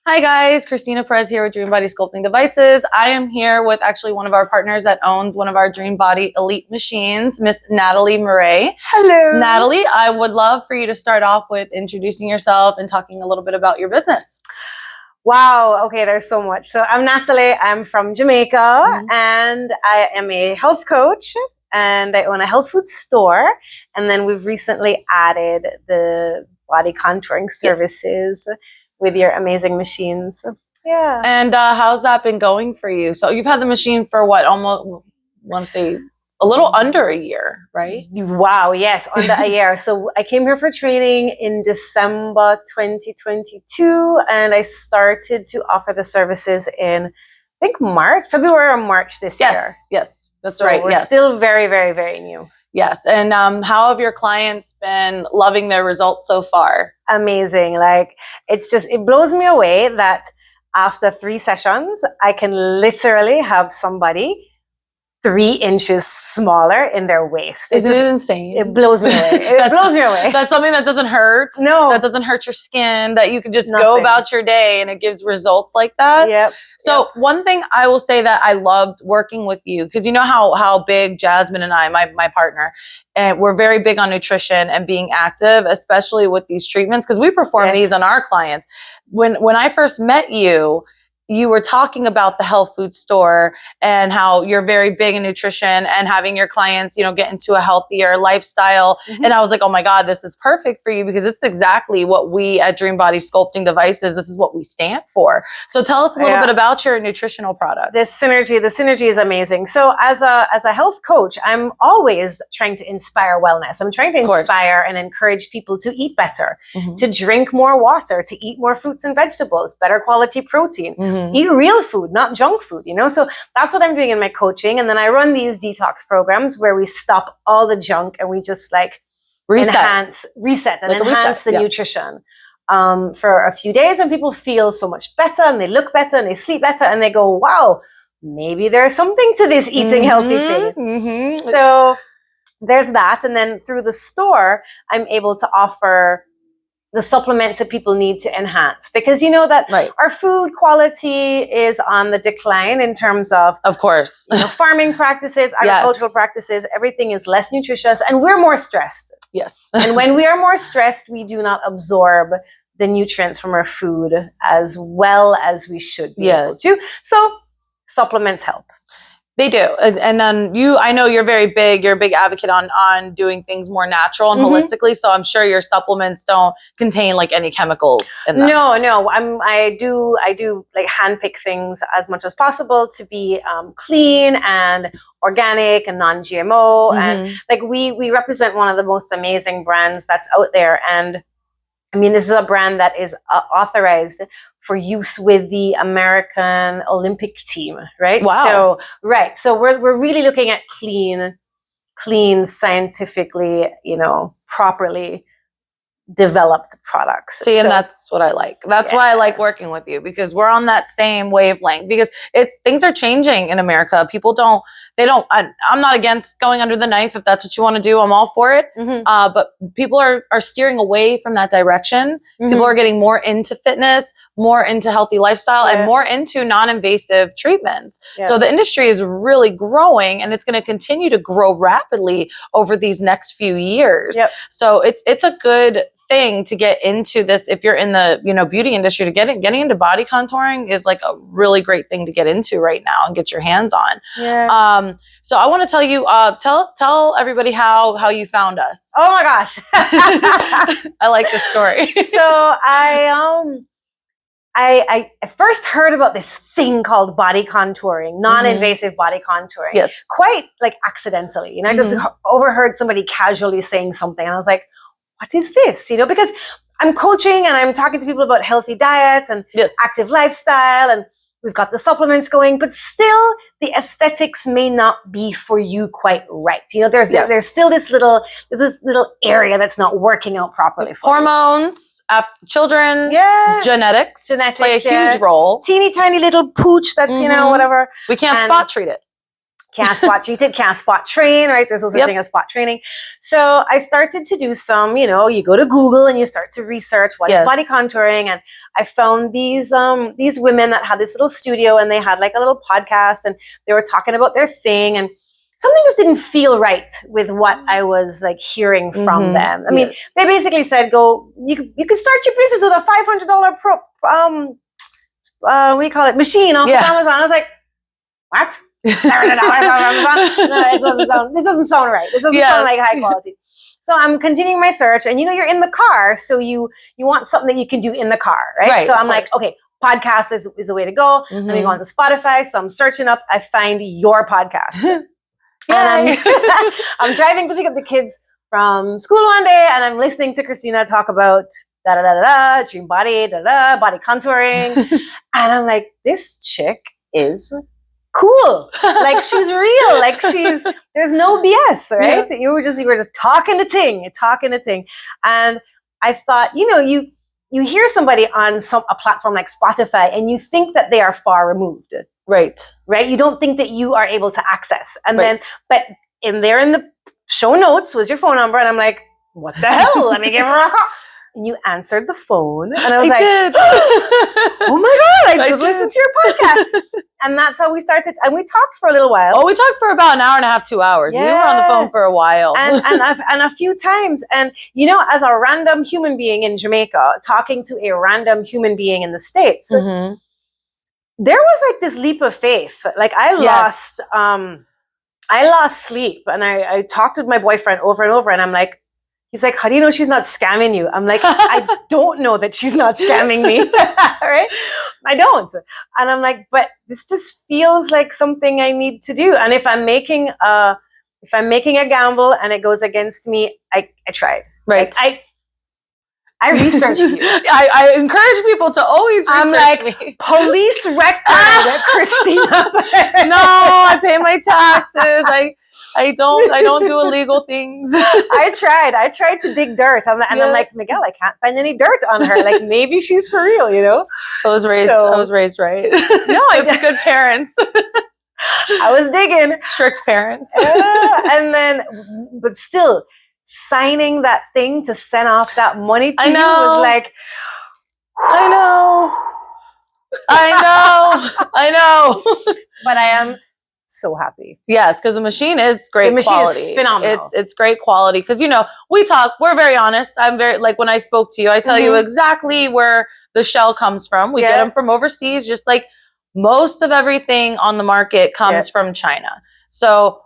Hi guys, Christina Perez here with DreamBody Sculpting Devices. I am here with actually one of our partners that owns one of our DreamBody Elite machines, Miss Natalie Murray. Hello. Natalie, I would love for you to start off with introducing yourself and talking a little bit about your business. Wow. Okay, there's so much. So I'm Natalie. I'm from Jamaica and I am a health coach and I own a health food store. And then we've recently added the body contouring services with your amazing machines. Yeah. And how's that been going for you? So you've had the machine for what, almost, I want to say a little under a year, right? Wow. Yes. Under a year. So I came here for training in December 2022 and I started to offer the services in, I think February or March this year. Yes. That's so right. We're still very, very, very new. Yes. And how have your clients been loving their results so far? Amazing. Like, it blows me away that after 3 sessions, I can literally have somebody 3 inches smaller in their waist. Isn't it insane? It blows me away. It blows me away. That's something that doesn't hurt. No. That doesn't hurt your skin, that you can just go about your day and it gives results like that. Yep. So one thing I will say that I loved working with you, because you know how big Jasmine and I, my partner, and we're very big on nutrition and being active, especially with these treatments, because we perform these on our clients. When I first met you, you were talking about the health food store and how you're very big in nutrition and having your clients, get into a healthier lifestyle. And I was like, oh my God, this is perfect for you because it's exactly what we at DreamBody Sculpting Devices, this is what we stand for. So tell us a little bit about your nutritional product. The synergy is amazing. So as a health coach, I'm always trying to inspire wellness. I'm trying to inspire and encourage people to eat better, to drink more water, to eat more fruits and vegetables, better quality protein. Eat real food, not junk food, So that's what I'm doing in my coaching. And then I run these detox programs where we stop all the junk and we just reset the nutrition for a few days. And people feel so much better and they look better and they sleep better and they go, wow, maybe there's something to this eating healthy thing. So there's that. And then through the store, I'm able to offer the supplements that people need to enhance, because you know that our food quality is on the decline in terms of course, farming practices, agricultural practices, everything is less nutritious and we're more stressed. Yes. And when we are more stressed, we do not absorb the nutrients from our food as well as we should be able to. So supplements help. They do. And then I know you're a big advocate on doing things more natural and holistically. So I'm sure your supplements don't contain any chemicals in them. No. I do handpick things as much as possible to be clean and organic and non-GMO. And we represent one of the most amazing brands that's out there. And I mean, this is a brand that is authorized for use with the American Olympic team, right? Wow. So we're really looking at clean, scientifically, properly developed products. See, and that's what I like. That's why I like working with you, because we're on that same wavelength, because things are changing in America. People I'm not against going under the knife. If that's what you want to do, I'm all for it. But people are steering away from that direction. People are getting more into fitness, more into healthy lifestyle, and more into non-invasive treatments. So the industry is really growing, and it's going to continue to grow rapidly over these next few years. So it's a good thing to get into this. If you're in the beauty industry, getting into body contouring is like a really great thing to get into right now and get your hands on. So I want to tell you, tell everybody how you found us. Oh my gosh. I like this story. So I first heard about this thing called body contouring, non-invasive body contouring. Quite accidentally. I just overheard somebody casually saying something and I was like, what is this? Because I'm coaching and I'm talking to people about healthy diet and active lifestyle, and we've got the supplements going, but still the aesthetics may not be for you quite right. There's still this little area that's not working out properly for hormones, children, genetics play a huge role. Teeny tiny little pooch that's, whatever. We can't spot treat it. Can't spot cheated, can't spot train, right? There's no such thing as spot training. So I started to do some, you know, you go to Google and you start to research what is body contouring. And I found these women that had this little studio and they had like a little podcast and they were talking about their thing, and something just didn't feel right with what I was like hearing from them. I mean, they basically said, you can start your business with a $500 what do you call it, machine off of Amazon. I was like, what? This doesn't sound right. This doesn't sound like high quality. So I'm continuing my search, and you know, you're in the car, so you want something that you can do in the car, right? So I'm like, okay, podcast is a way to go. Let me go on to Spotify. So I'm searching up, I find your podcast. And I'm driving to pick up the kids from school one day, and I'm listening to Christina talk about DreamBody, body contouring. And I'm like, this chick is cool. Like, she's real. Like, there's no BS, right? Yeah. You were just talking to ting. And I thought, you know, you hear somebody on a platform like Spotify and you think that they are far removed. Right. You don't think that you are able to access. And then, but in the show notes was your phone number. And I'm like, what the hell? Let me give her a call. And you answered the phone. And I was oh my God, I just listened to your podcast. And that's how we started. And we talked for a little while. Oh, we talked for about an hour and a half, 2 hours. Yeah. We were on the phone for a while. And a few times. And, you know, as a random human being in Jamaica, talking to a random human being in the States, there was like this leap of faith. Like I lost sleep. And I talked with my boyfriend over and over. And I'm like, he's like, how do you know she's not scamming you? I'm like, I don't know that she's not scamming me, right? I don't. And I'm like, but this just feels like something I need to do. And if I'm making a gamble and it goes against me, I tried. Right. Like, I researched you. I encourage people to always research me. Police record, Christina. No, I pay my taxes. I don't do illegal things. I tried to dig dirt. I'm like, Miguel, I can't find any dirt on her. Like, maybe she's for real, you know? I was raised right. No, good parents. I was digging. Strict parents. And then, but still, signing that thing to send off that money to you was like, I know. But I am so happy. Yes, because the machine is great quality. The machine is phenomenal. It's great quality. Because, you know, we're very honest. I'm very, like, when I spoke to you, I tell you exactly where the shell comes from. We get them from overseas, just like most of everything on the market comes from China. So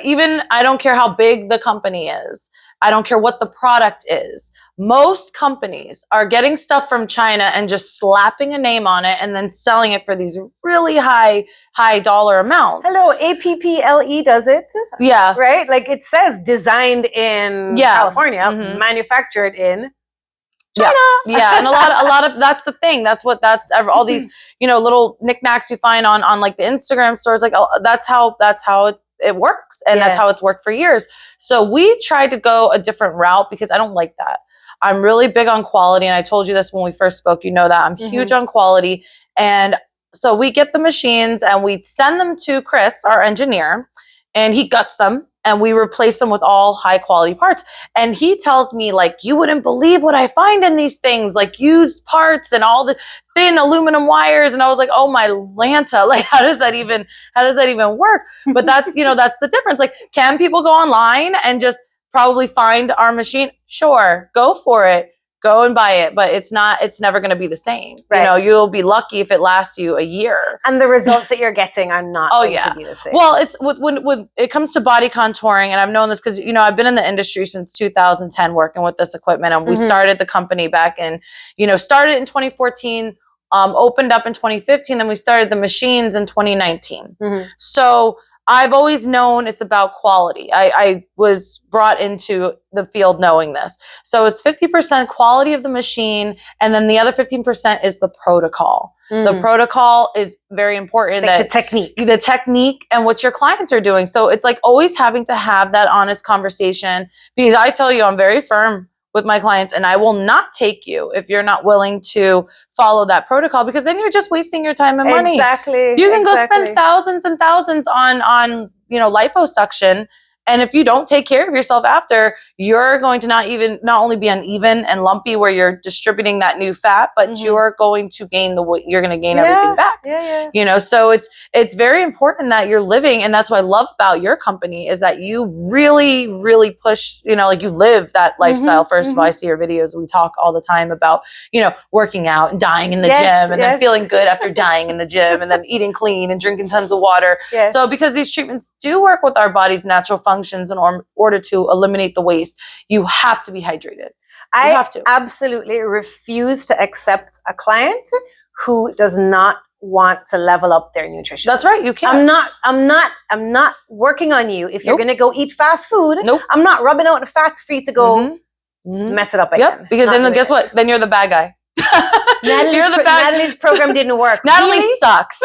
even, I don't care how big the company is. I don't care what the product is. Most companies are getting stuff from China and just slapping a name on it and then selling it for these really high dollar amounts. Hello, APPLE does it. Yeah. Right? Like it says designed in California, manufactured in China. Yeah. And a lot of that's the thing. All these, you know, little knickknacks you find on like the Instagram stores. Like that's how it works. And that's how it's worked for years. So we tried to go a different route because I don't like that. I'm really big on quality. And I told you this when we first spoke, you know that I'm huge on quality. And so we get the machines and we send them to Chris, our engineer, and he guts them and we replace them with all high quality parts. And he tells me, like, you wouldn't believe what I find in these things, like used parts and all the thin aluminum wires. And I was like, oh my Lanta, like, how does that even work? But that's, you know, that's the difference. Like, can people go online and just probably find our machine? Sure, go for it. Go and buy it, but it's never going to be the same. Right. You know, you'll be lucky if it lasts you a year. And the results that you're getting are not going to be the same. Well, it's when it comes to body contouring, and I've known this because, you know, I've been in the industry since 2010 working with this equipment, and we started the company back in, you know, started in 2014, opened up in 2015, then we started the machines in 2019. So I've always known it's about quality. I was brought into the field knowing this. So it's 50% quality of the machine, and then the other 15% is the protocol. The protocol is very important. Like the technique and what your clients are doing. So it's like always having to have that honest conversation, because I tell you, I'm very firm with my clients, and I will not take you if you're not willing to follow that protocol, because then you're just wasting your time and money. Exactly. You can go spend thousands and thousands on liposuction, and if you don't take care of yourself after, you're going to not only be uneven and lumpy where you're distributing that new fat, but you're going to gain you're going to gain everything back. So it's very important that you're living, and that's what I love about your company is that you really, really push, you live that lifestyle. First of all, I see your videos. We talk all the time about, working out and dying in the gym and then feeling good after dying in the gym and then eating clean and drinking tons of water. So because these treatments do work with our body's natural functions in order to eliminate the waste, you have to be hydrated. I have to. Absolutely refuse to accept a client who does not want to level up their nutrition. That's right. You can't. I'm not working on you. If you're going to go eat fast food, I'm not rubbing out the fats for you to go mess it up again. Because then guess what? Then you're the bad guy. Natalie's program didn't work. Natalie sucks.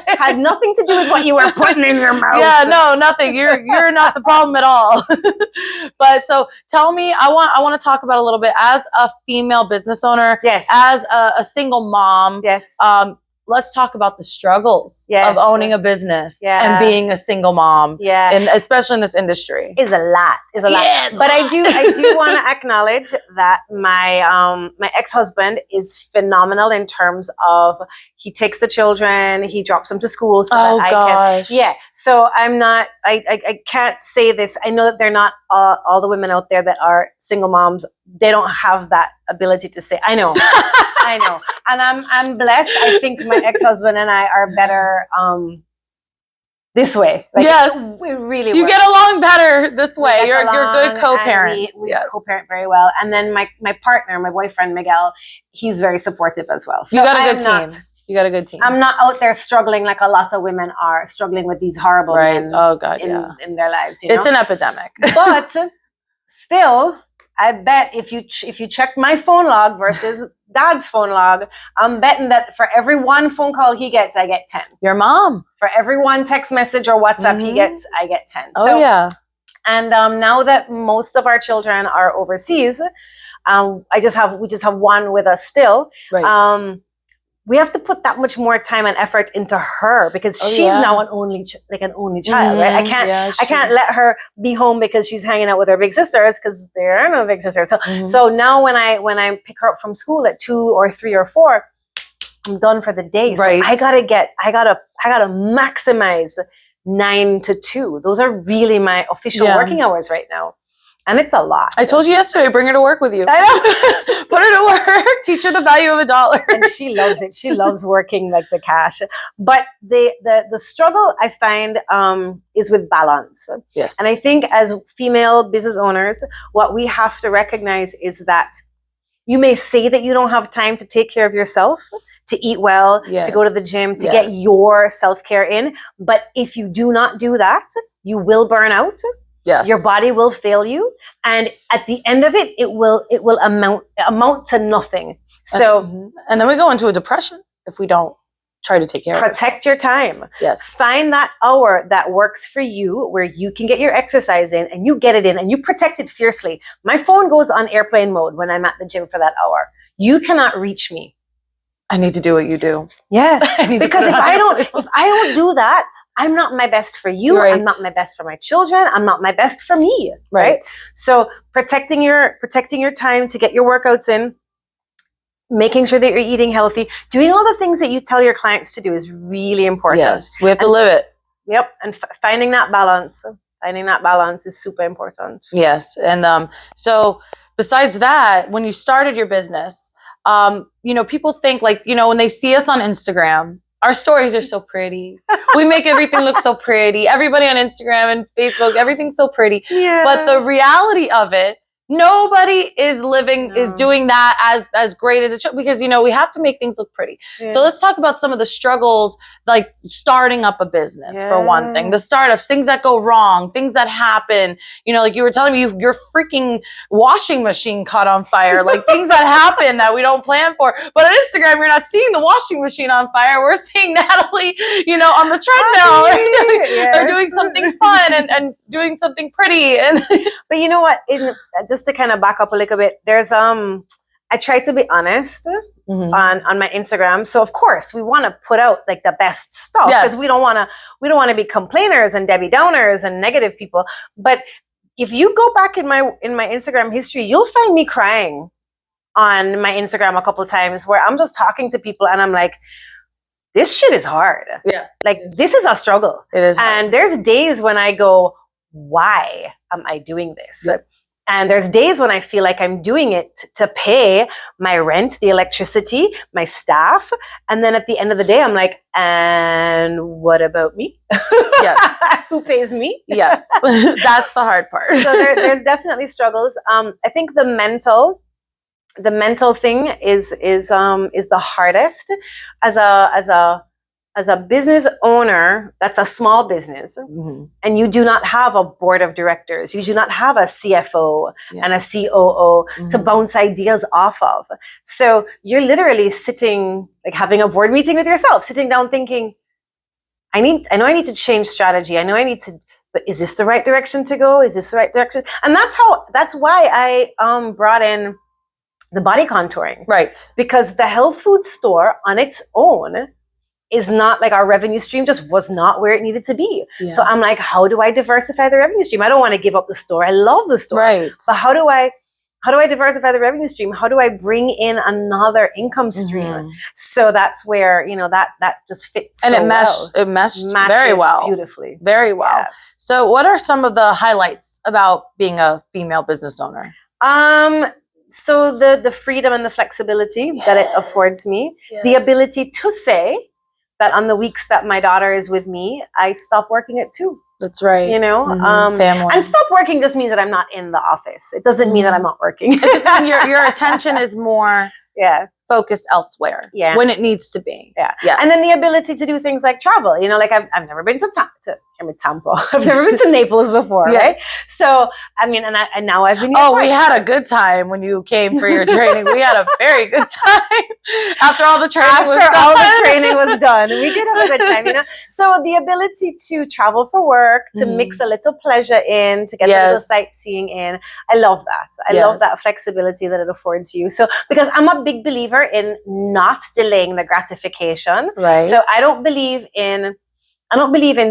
Had nothing to do with what you were putting in your mouth. Yeah, no, nothing. You're not the problem at all. But so tell me, I want to talk about a little bit as a female business owner. Yes. As a single mom. Yes. Let's talk about the struggles of owning a business and being a single mom. Yeah. And especially in this industry. Is a lot. Yeah, but I do want to acknowledge that my ex-husband is phenomenal in terms of he takes the children, he drops them to school so that I can. Yeah. So I'm not, I can't say this. I know that they're not all the women out there that are single moms. They don't have that ability to say, I know. I know. And I'm blessed. I think my ex-husband and I are better this way. Yes. It really works. Get along better this way. You're good co-parents. We co-parent very well. And then my partner, my boyfriend, Miguel, he's very supportive as well. So you got a good team. You got a good team. I'm not out there struggling like a lot of women are struggling with these horrible men in their lives. It's an epidemic. But still, I bet if you check my phone log versus Dad's phone log, I'm betting that for every one phone call he gets, I get 10. Your mom. For every one text message or WhatsApp he gets, I get 10. Oh, yeah. And now that most of our children are overseas, we just have one with us still. Right. We have to put that much more time and effort into her because she's now an only child, right? I can't let her be home because she's hanging out with her big sisters because there are no big sisters. So now when I pick her up from school at 2 or 3 or 4, I'm done for the day. So I gotta maximize 9 to 2. Those are really my official working hours right now. And it's a lot. I told you yesterday, bring her to work with you. I know. Put her to work. Teach her the value of $1. And she loves it. She loves working like the cash. But the struggle I find is with balance. Yes. And I think as female business owners, what we have to recognize is that you may say that you don't have time to take care of yourself, to eat well, to go to the gym, to get your self-care in. But if you do not do that, you will burn out. Yes. Your body will fail you, and at the end of it, it will amount to nothing. So, and then we go into a depression if we don't try to take care of it. Protect your time. Yes. Find that hour that works for you, where you can get your exercise in, and you get it in, and you protect it fiercely. My phone goes on airplane mode when I'm at the gym for that hour. You cannot reach me. I need to do what you do. Yeah, because if I don't do that, I'm not my best for you. Right. I'm not my best for my children. I'm not my best for me. Right. So protecting your time to get your workouts in, making sure that you're eating healthy, doing all the things that you tell your clients to do is really important. Yes, we have to live it. Yep. And finding that balance is super important. Yes. And so besides that, when you started your business, people think when they see us on Instagram, our stories are so pretty. We make everything look so pretty. Everybody on Instagram and Facebook, everything's so pretty. Yeah. But the reality of it, nobody is doing that as great as it should, because, we have to make things look pretty. Yeah. So let's talk about some of the struggles, like starting up a business for one thing, the startups, things that go wrong, things that happen, like you were telling me, your freaking washing machine caught on fire, like things that happen that we don't plan for. But on Instagram, you're not seeing the washing machine on fire. We're seeing Natalie, on the treadmill or doing something fun and doing something pretty. But you know what? just to kind of back up a little bit, there's I try to be honest on my Instagram. So of course we want to put out like the best stuff because we don't want to be complainers and Debbie Downers and negative people. But if you go back in my Instagram history, you'll find me crying on my Instagram a couple of times where I'm just talking to people and I'm like, this shit is hard. Yeah. Like this is a struggle. It is hard. And there's days when I go, why am I doing this? Yep. And there's days when I feel like I'm doing it to pay my rent, the electricity, my staff. And then at the end of the day, I'm like, and what about me? Yes. Who pays me? Yes. That's the hard part. So there's definitely struggles. I think the mental thing is the hardest as a business owner. That's a small business, and you do not have a board of directors. You do not have a CFO and a COO to bounce ideas off of. So you're literally sitting, like having a board meeting with yourself, sitting down thinking, I know I need to change strategy. I know I need to, but is this the right direction to go? Is this the right direction? And that's why I brought in the body contouring. Right. Because the health food store on its own is not like, our revenue stream just was not where it needed to be. Yeah. So I'm like, how do I diversify the revenue stream? I don't want to give up the store. I love the store. Right. But how do I diversify the revenue stream? How do I bring in another income stream? So that's where, that just fits and so it meshed very well. Beautifully. Very well. Yeah. So what are some of the highlights about being a female business owner? So the freedom and the flexibility that it affords me, the ability to say that on the weeks that my daughter is with me, I stop working at 2. That's right. Family. And stop working just means that I'm not in the office. It doesn't mean that I'm not working. It just means your attention is more focused elsewhere when it needs to be. Yeah. Yes. And then the ability to do things like travel. Like I've never been to Tampa. I've never been to Naples before, right? So, I mean, and now I've been here twice. We had a good time when you came for your training. We had a very good time after all the training was done. We did have a good time, So the ability to travel for work, to mix a little pleasure in, to get a little sightseeing in, I love that. I love that flexibility that it affords you. So, because I'm a big believer in not delaying the gratification. Right. So I don't believe in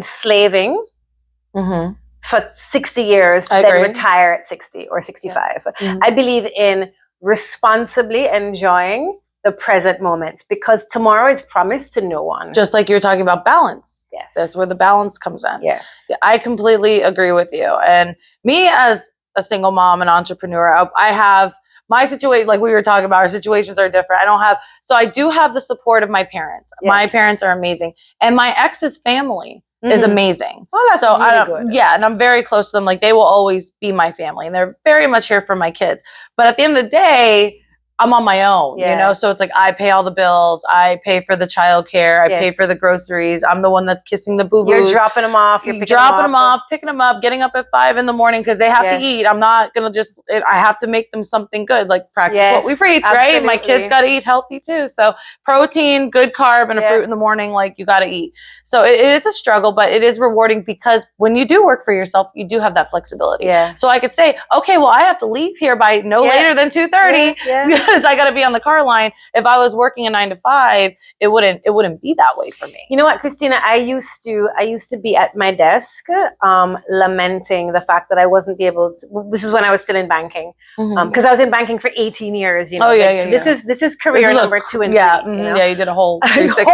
slaving for 60 years to then retire at 60 or 65. Yes. I believe in responsibly enjoying the present moment because tomorrow is promised to no one. Just like you were talking about balance. Yes. That's where the balance comes in. Yes. I completely agree with you. And me as a single mom and entrepreneur, I have my situation, like we were talking about, our situations are different. So I do have the support of my parents. Yes. My parents are amazing. And my ex's family is amazing. Oh, that's so really good. Yeah, and I'm very close to them. Like they will always be my family and they're very much here for my kids. But at the end of the day, I'm on my own, so it's like I pay all the bills, I pay for the childcare, I pay for the groceries. I'm the one that's kissing the boo-boos. You're dropping them off, you're picking them off, picking them up, getting up at 5 a.m. because they have to eat. I'm not gonna I have to make them something good, like practice what we preach, absolutely. Right? My kids gotta eat healthy too. So protein, good carb, and a fruit in the morning, like you gotta eat. So it is a struggle, but it is rewarding because when you do work for yourself, you do have that flexibility. Yeah. So I could say, okay, well, I have to leave here by no later than 2:30 because I got to be on the car line. If I was working a 9 to 5, it wouldn't be that way for me. You know what, Christina? I used to be at my desk, lamenting the fact that I wasn't be able to. This is when I was still in banking, because I was in banking for 18 years. This is career number 2 and 3. Yeah, you did a whole 360.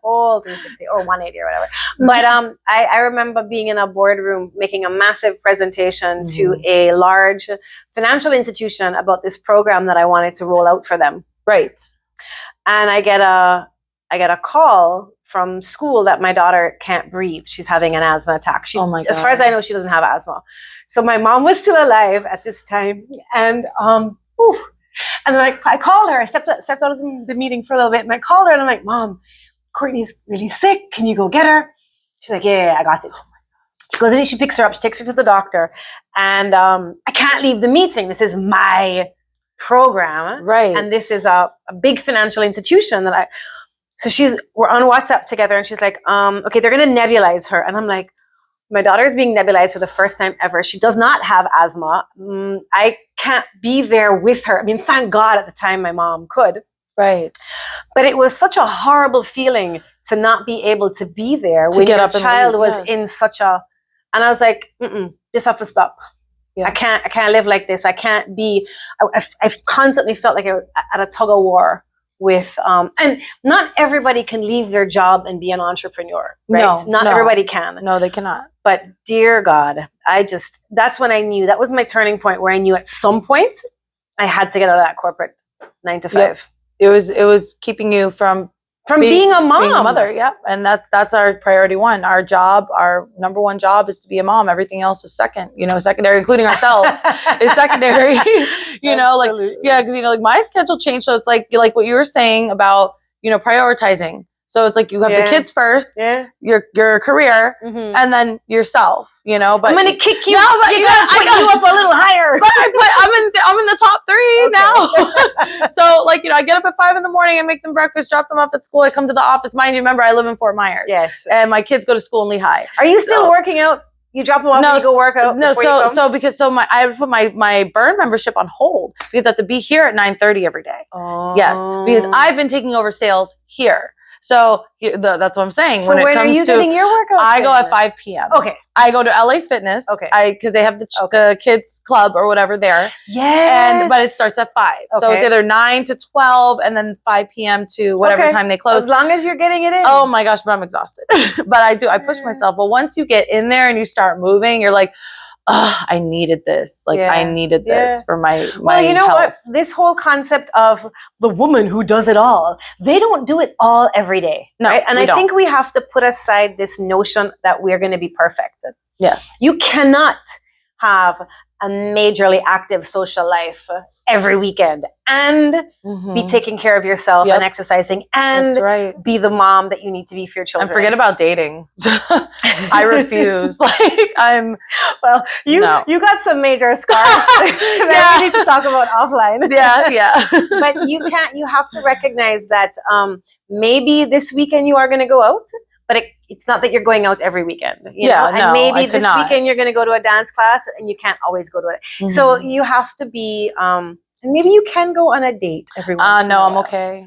Whole 360 or 180 or whatever. But I remember being in a boardroom making a massive presentation to a large financial institution about this program that I wanted to roll out for them. Right. And I get a call from school that my daughter can't breathe. She's having an asthma attack. Oh my God. As far as I know, she doesn't have asthma. So my mom was still alive at this time. And and then I called her. I stepped out of the meeting for a little bit and I called her and I'm like, Mom, Courtney's really sick. Can you go get her? She's like, yeah, I got it. She goes in and she picks her up. She takes her to the doctor. And I can't leave the meeting. This is my program. Right. And this is a big financial institution so we're on WhatsApp together and she's like, okay, they're going to nebulize her. And I'm like, My daughter is being nebulized for the first time ever. She does not have asthma. I can't be there with her. I mean, thank God at the time my mom could. Right. But it was such a horrible feeling to not be able to be there when your child was in such a, and I was like, this has to stop. Yeah. I can't live like this. I can't be, I've constantly felt like I was at a tug of war with, and not everybody can leave their job and be an entrepreneur, right? Not everybody can. No, they cannot. But dear God, that's when I knew, that was my turning point where I knew at some point I had to get out of that corporate 9 to 5. Yep. It was keeping you from being a mom, being a mother. Yeah. And that's our priority one. Our job, our number one job is to be a mom. Everything else is secondary, including ourselves is secondary, Absolutely. because, my schedule changed. So it's like what you were saying about, prioritizing. So it's like you have the kids first, your career, and then yourself, But I'm going to kick you. No, but you up a little higher. But I'm in the top 3 now. So I get up at 5 a.m. I make them breakfast, drop them off at school. I come to the office. Mind you, remember I live in Fort Myers. Yes. And my kids go to school in Lehigh. Are you still working out? You drop them off and you go work out? No, I put my Burn membership on hold because I have to be here at 9:30 every day. Oh. Yes, because I've been taking over sales here. So that's what I'm saying. So when are you getting your workouts? I go at 5 p.m. Okay. I go to LA Fitness. Okay. Because they have the kids club or whatever there. Yes. But it starts at 5. Okay. So it's either 9 to 12 and then 5 p.m. to whatever time they close. As long as you're getting it in. Oh my gosh, but I'm exhausted. But I push myself. But once you get in there and you start moving, you're like, I needed this. I needed this for my Well, you know health. what? This whole concept of the woman who does it all, they don't do it all every day. No, right? And I think we have to put aside this notion that we're going to be perfect. Yes. You cannot have a majorly active social life every weekend and be taking care of yourself and exercising and be the mom that you need to be for your children. And forget about dating. I refuse. You got some major scars that we need to talk about offline. Yeah. But you have to recognize that maybe this weekend you are going to go out, but it's not that you're going out every weekend, know? And maybe this weekend you're going to go to a dance class and you can't always go to it. So you have to be, and maybe you can go on a date every once in a while. I'm okay.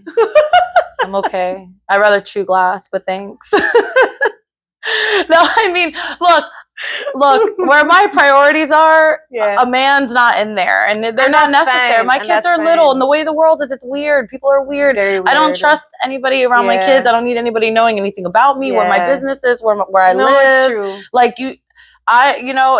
I'm okay. I'd rather chew glass, but thanks. No, I mean, look, where my priorities are, a man's not in there, and they're not necessary. My kids are little, and the way the world is, it's weird. People are weird. I don't trust anybody around my kids. I don't need anybody knowing anything about me, where my business is, where I live. It's true.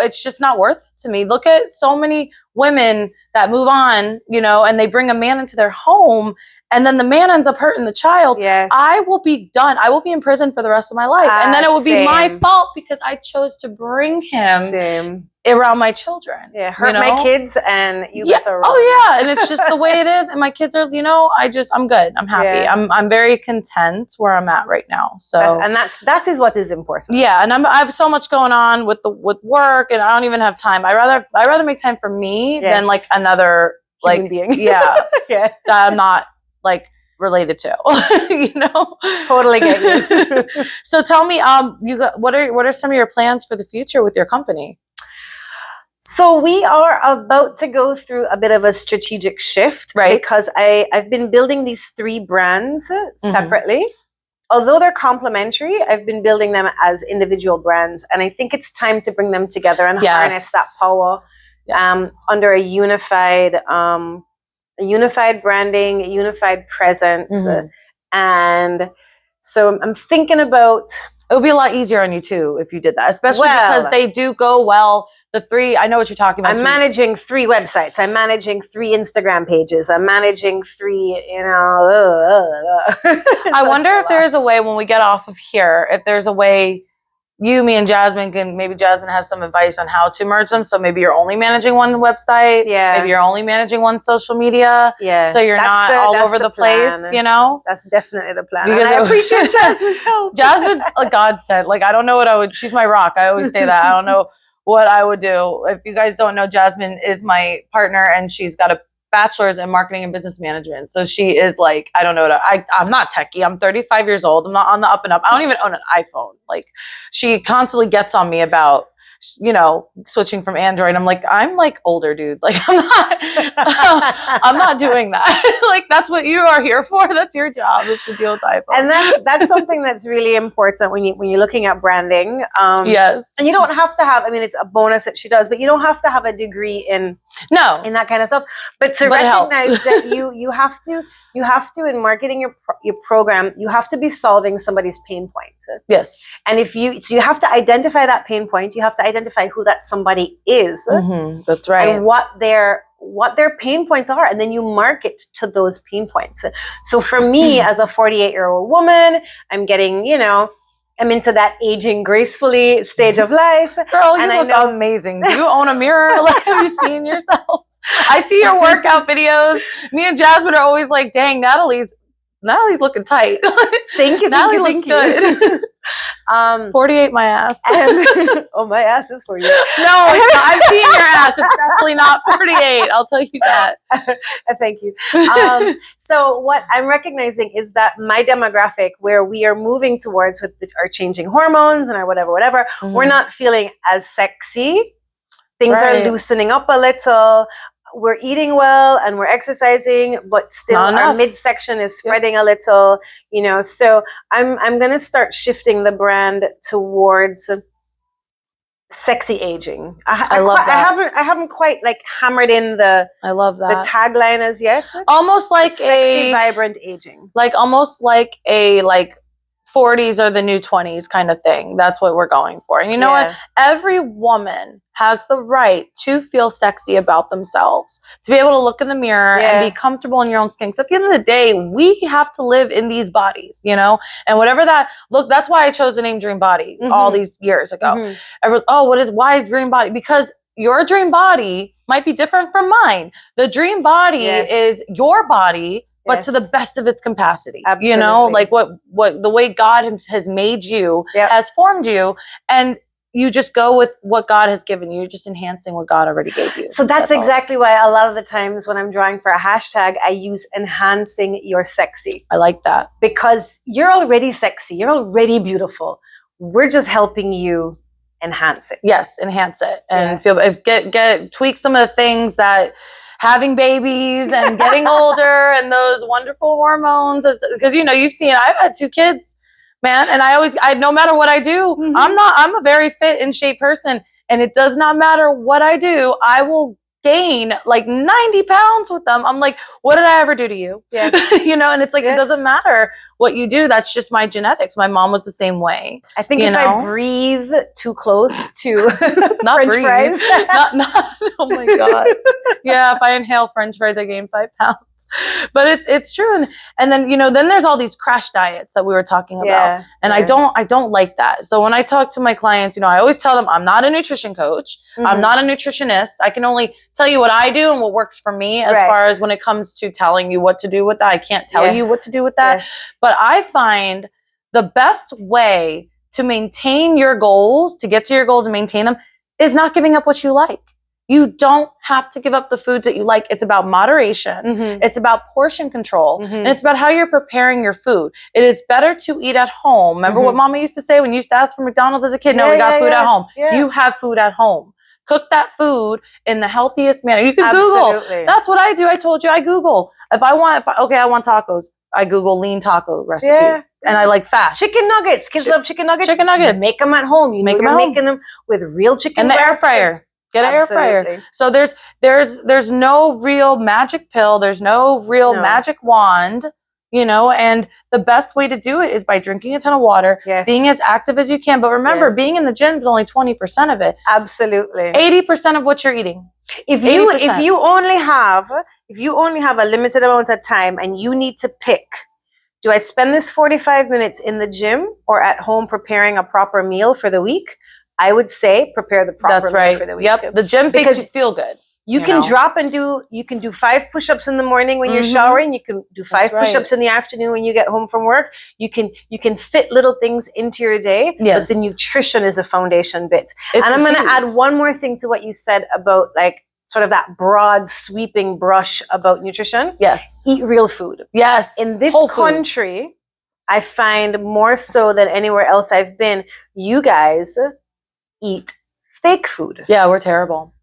It's just not worth it to me. Look at so many women that move on, and they bring a man into their home, and then the man ends up hurting the child. Yes. I will be done. I will be in prison for the rest of my life. And then it will be my fault because I chose to bring him around my children. Yeah, hurt my kids and you get to run. Oh yeah, and it's just the way it is. And my kids are, I'm good. I'm happy. Yeah. I'm very content where I'm at right now. So that is what is important. Yeah, and I have so much going on with work, and I don't even have time. I rather make time for me than another human being. Yeah, that I'm not related to. Totally get you. So tell me, what are some of your plans for the future with your company? So we are about to go through a bit of a strategic shift, right? Because I've been building these 3 brands separately. Although they're complementary, I've been building them as individual brands, and I think it's time to bring them together and harness that power under a unified branding, a unified presence, and so I'm thinking about. It would be a lot easier on you too if you did that, especially because they do go well. The 3, I know what you're talking about. I'm managing 3 websites. I'm managing 3 Instagram pages. I'm managing 3, I wonder if there's a way when we get off of here, if there's a way me and Jasmine maybe Jasmine has some advice on how to merge them. So maybe you're only managing one website. Yeah. Maybe you're only managing one social media. Yeah. So you're not all over the place, That's definitely the plan. And I appreciate Jasmine's help. Jasmine's a godsend. I don't know what I would, she's my rock. I always say that. I don't know what I would do. If you guys don't know, Jasmine is my partner, and she's got a bachelor's in marketing and business management. So she is like, I don't know I'm not techie. I'm 35 years old. I'm not on the up and up. I don't even own an iPhone. Like, she constantly gets on me about, you know, switching from Android. I'm like older, dude. Like, I'm not doing that. Like, that's what you are here for. That's your job, is to deal with iPhone. And that's something that's really important when you're looking at branding. Yes. And you don't have to have, I mean, it's a bonus that she does, but you don't have to have a degree in that kind of stuff. But to recognize that you have to in marketing your program, you have to be solving somebody's pain point. Yes. And so you have to identify that pain point. You have to identify who that somebody is. Mm-hmm. That's right. And what their pain points are, and then you market to those pain points. So for me, as a 48-year-old woman, I'm getting, you know, I'm into that aging gracefully stage of life. Girl, you look amazing. Do you own a mirror? Like, have you seen yourself? I see your workout videos. Me and Jasmine are always like, dang, Natalie's looking tight. Thank you. Natalie looks good. 48, my ass. Oh, my ass is 48. No, it's not. I've seen your ass. It's definitely not 48. I'll tell you that. Thank you. So what I'm recognizing is that my demographic, where we are moving towards with our changing hormones and our whatever, we're not feeling as sexy. Things are loosening up a little. We're eating well and we're exercising, but still our midsection is spreading a little, you know. So I'm going to start shifting the brand towards sexy aging. I love that. I haven't quite like hammered in the tagline as yet. Almost like sexy, vibrant aging. Like almost like a 40s are the new 20s kind of thing. That's what we're going for. And you know what? Every woman has the right to feel sexy about themselves, to be able to look in the mirror and be comfortable in your own skin. Because at the end of the day, we have to live in these bodies, you know? And whatever that's why I chose the name DreamBody all these years ago. Why is DreamBody? Because your dream body might be different from mine. The dream body is your body, but to the best of its capacity. Absolutely. You know, like what the way God has made you, has formed you, and you just go with what God has given you. You're just enhancing what God already gave you. So that's exactly why a lot of the times when I'm drawing for a hashtag, I use enhancing your sexy. I like that. Because you're already sexy. You're already beautiful. We're just helping you enhance it. Yes, enhance it. And tweak some of the things that having babies and getting older and those wonderful hormones, because you know, you've seen, I've had 2 kids, man, and I no matter what I do, I'm a very fit and shape person, and it does not matter what I do, I will gain like 90 pounds with them. I'm like, what did I ever do to you? Yeah. You know, and it's like, it doesn't matter what you do. That's just my genetics. My mom was the same way. I think I breathe too close to not French fries. Oh my God. Yeah. If I inhale French fries, I gain 5 pounds. But it's true. And then, you know, then there's all these crash diets that we were talking about. And I don't like that. So when I talk to my clients, you know, I always tell them I'm not a nutrition coach. I'm not a nutritionist. I can only tell you what I do and what works for me as far as when it comes to telling you what to do with that. I can't tell you what to do with that. But I find the best way to maintain your goals, to get to your goals and maintain them, is not giving up what you like. You don't have to give up the foods that you like. It's about moderation. It's about portion control. And it's about how you're preparing your food. It is better to eat at home. Remember what Mama used to say when you used to ask for McDonald's as a kid? No, we got food at home. You have food at home. Cook that food in the healthiest manner. You can Google. That's what I do. I told you I Google. I want tacos, I Google lean taco recipe. And I like fast. Chicken nuggets. Kids love chicken nuggets. Chicken nuggets. Make them at home. You make them making them with real chicken. And the air fryer. Get an air fryer. So there's no real magic pill. There's no real magic wand, you know, and the best way to do it is by drinking a ton of water, being as active as you can. But remember, being in the gym is only 20% of it. Absolutely. 80% of what you're eating. If you only have a limited amount of time and you need to pick, do I spend this 45 minutes in the gym or at home preparing a proper meal for the week? I would say prepare the proper meal for the week. Yep. The gym makes you feel good. You can do 5 push-ups in the morning when you're showering. You can do 5 push-ups in the afternoon when you get home from work. You can fit little things into your day, but the nutrition is a foundation bit. And I'm going to add one more thing to what you said about like sort of that broad sweeping brush about nutrition. Yes. Eat real food. Yes. In this Whole country, foods. I find more so than anywhere else I've been, you guys eat fake food. Yeah, we're terrible.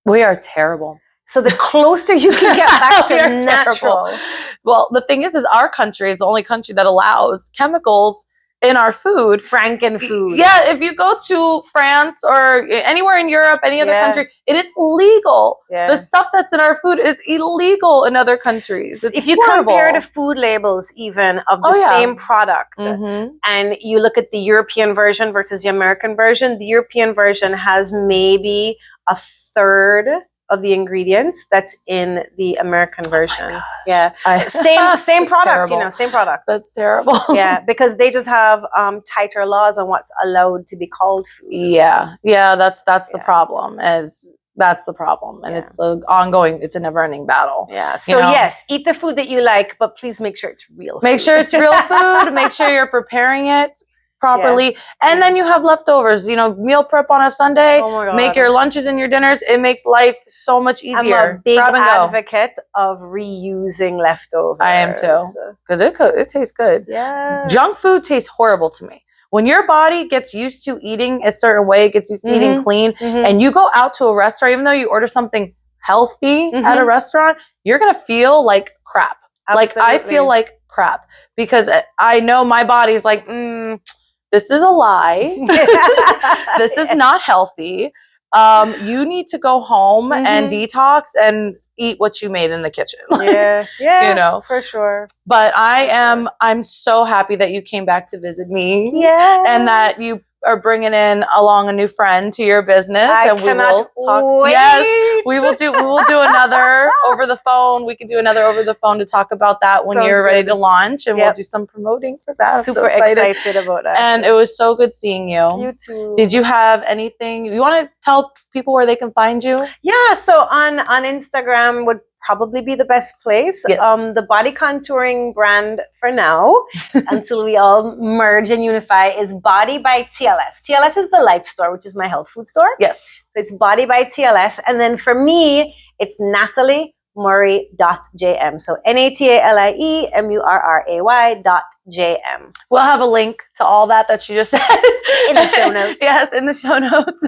We are terrible. So the closer you can get back to natural. Terrible. Well, the thing is our country is the only country that allows chemicals in our food. Franken food. Yeah, if you go to France or anywhere in Europe, any other country, it is legal. Yeah. The stuff that's in our food is illegal in other countries. It's if you horrible. compare the food labels even of the same product, and you look at the European version versus the American version, the European version has maybe a third of the ingredients that's in the American version. Yeah. Same product, you know, same product. That's terrible. Yeah, because they just have tighter laws on what's allowed to be called food. Yeah. That's the problem. That's the problem, and it's ongoing. It's a never-ending battle. Yeah. So yes, eat the food that you like, but please make sure it's real. Make sure it's real food. Make sure you're preparing it properly, and then you have leftovers. You know, meal prep on a Sunday. Oh my God. Make your lunches and your dinners. It makes life so much easier. I'm a big advocate of reusing leftovers. I am too, because it tastes good. Yeah. Junk food tastes horrible to me. When your body gets used to eating a certain way, gets used to eating clean, and you go out to a restaurant, even though you order something healthy at a restaurant, you're going to feel like crap. Absolutely. Like, I feel like crap because I know my body's like, this is a lie. This is not healthy. You need to go home and detox and eat what you made in the kitchen. Yeah, you know, for sure. But I'm so happy that you came back to visit me. Yeah, and that you are bringing in along a new friend to your business. And we will talk. Wait. Yes, we will do another over the phone. We can do another over the phone to talk about that when you're ready to launch, and we'll do some promoting for that. Super excited about that. And it was so good seeing you. You too. Did you have anything you want to tell people where they can find you? Yeah, so on Instagram would probably be the best place. Yes. The body contouring brand for now, until we all merge and unify, is Body by TLS. TLS is the Life Store, which is my health food store. Yes. So it's Body by TLS. And then for me, it's NatalieMurray.jm. So NatalieMurray.jm. We'll have a link to all that you just said in the show notes. Yes, in the show notes.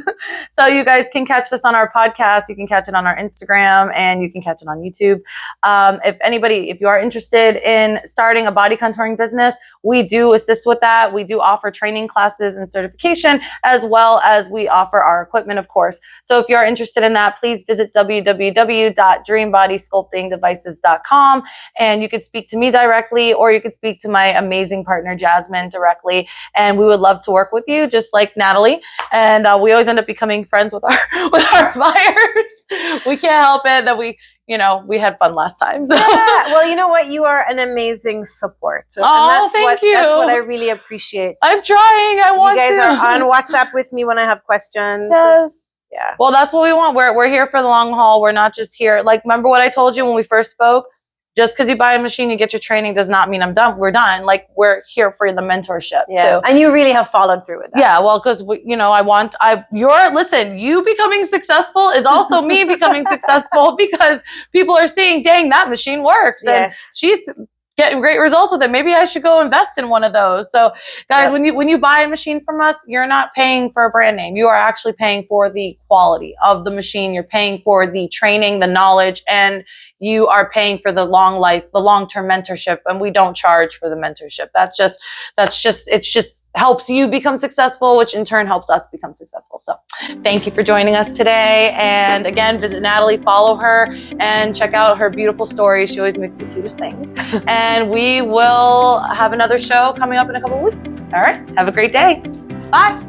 So you guys can catch this on our podcast. You can catch it on our Instagram, and you can catch it on YouTube. If you are interested in starting a body contouring business, we do assist with that. We do offer training classes and certification, as well as we offer our equipment, of course. So if you are interested in that, please visit www.DreamBodySculptingDevices.com, and you could speak to me directly, or you could speak to my amazing partner Jasmine directly, and we would love to work with you, just like Natalie. And we always end up becoming friends with our buyers. We can't help it that we had fun last time. So. Yeah, well, you know what? You are an amazing support. Thank you. That's what I really appreciate. I'm trying. I want to. You guys are on WhatsApp with me when I have questions. Yes. Yeah. Well, that's what we want. We're here for the long haul. We're not just here. Like, remember what I told you when we first spoke? Just because you buy a machine, you get your training, does not mean I'm done. We're done. Like, we're here for the mentorship too. And you really have followed through with that. Yeah, well, because you becoming successful is also me becoming successful, because people are seeing, dang, that machine works, and she's getting great results with it. Maybe I should go invest in one of those. So, guys, when you buy a machine from us, you're not paying for a brand name. You are actually paying for the quality of the machine. You're paying for the training, the knowledge, and you are paying for the long-term mentorship. And we don't charge for the mentorship. It just helps you become successful, which in turn helps us become successful. So thank you for joining us today. And again, visit Natalie, follow her, and check out her beautiful stories. She always makes the cutest things. And we will have another show coming up in a couple of weeks. All right. Have a great day. Bye.